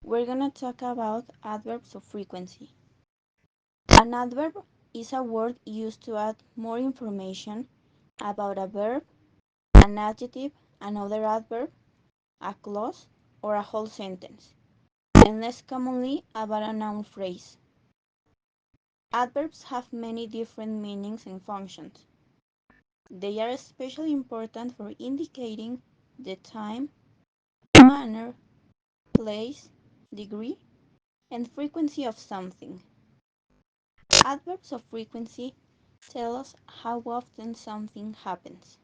we're gonna talk about adverbs of frequency. An adverb is a word used to add more information about a verb, an adjective, another adverb, a clause, or a whole sentence, and less commonly about a noun phrase. Adverbs have many different meanings and functions. They are especially important for indicating the time, manner, place, degree, and frequency of something. Adverbs of frequency tell us how often something happens.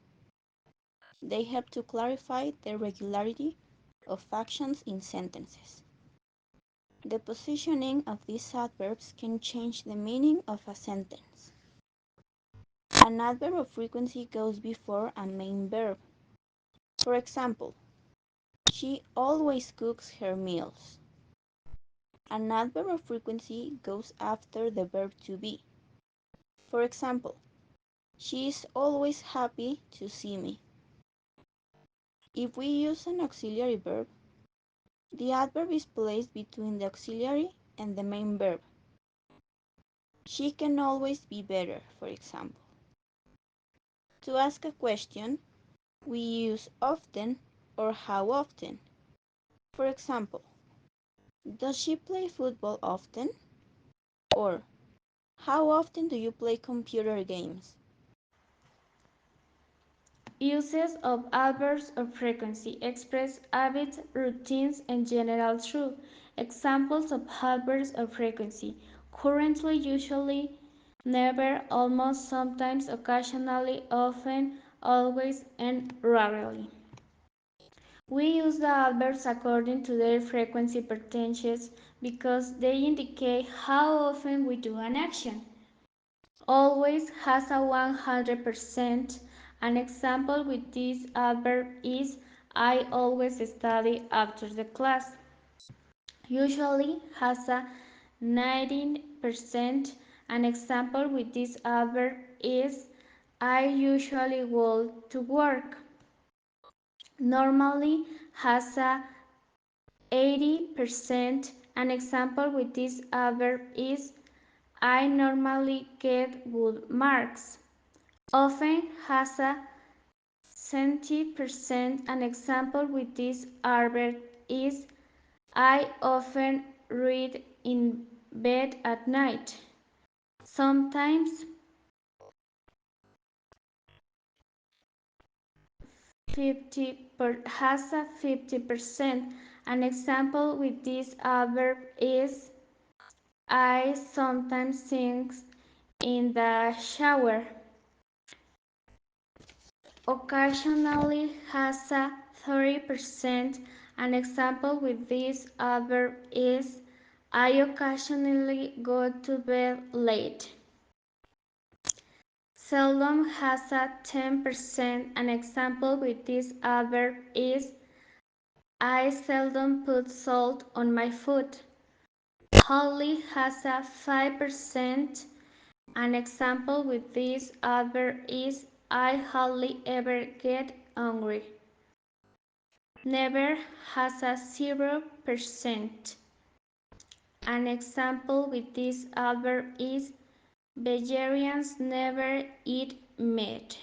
They help to clarify the regularity of actions in sentences. The positioning of these adverbs can change the meaning of a sentence. An adverb of frequency goes before a main verb. For example, she always cooks her meals. An adverb of frequency goes after the verb to be. For example, she is always happy to see me. If we use an auxiliary verb, the adverb is placed between the auxiliary and the main verb. She can always be better, for example. To ask a question, we use often or how often. For example, does she play football often? Or how often do you play computer games? Uses of adverbs of frequency express habits, routines, and general truth. Examples of adverbs of frequency: currently, usually, never, almost, sometimes, occasionally, often, always, and rarely. We use the adverbs according to their frequency percentages because they indicate how often we do an action. Always has a 100%. An example with this adverb is I always study after the class. Usually has a 19%. An example with this adverb is I usually go to work. Normally has a 80%. An example with this adverb is I normally get good marks. Often has a 70%. An example with this adverb is I often read in bed at night. Sometimes has a 50%. An example with this adverb is I sometimes sing in the shower. Occasionally has a 30%. An example with this adverb is I occasionally go to bed late. Seldom has a 10%. An example with this adverb is I seldom put salt on my food. Hardly has a 5%. An example with this adverb is I hardly ever get hungry. Never has a 0%. An example with this adverb is vegetarians never eat meat.